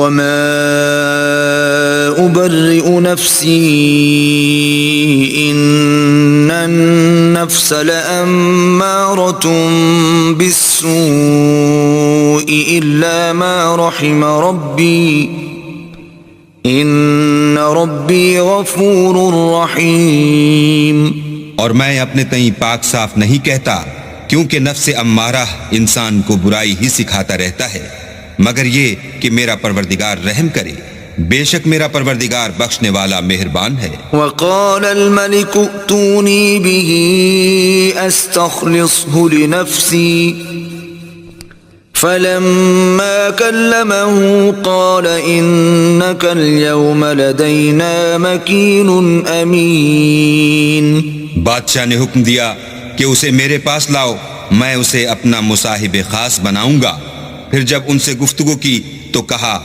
وما أبرئ نفسي إن النفس لأمارة بالسوء إلا ما رحم ربي إن ربي غفور رحيم۔ اور میں اپنے تئیں پاک صاف نہیں کہتا، کیونکہ نفس امارہ انسان کو برائی ہی سکھاتا رہتا ہے، مگر یہ کہ میرا پروردگار رحم کرے، بے شک میرا پروردگار بخشنے والا مہربان ہے۔ وقال الملك ائتوني به استخلصه لنفسي فلما كلمه قال إنك اليوم لدينا مكين أمين۔ بادشاہ نے حکم دیا کہ اسے میرے پاس لاؤ، میں اسے اپنا مصاحب خاص بناؤں گا۔ پھر جب ان سے گفتگو کی تو کہا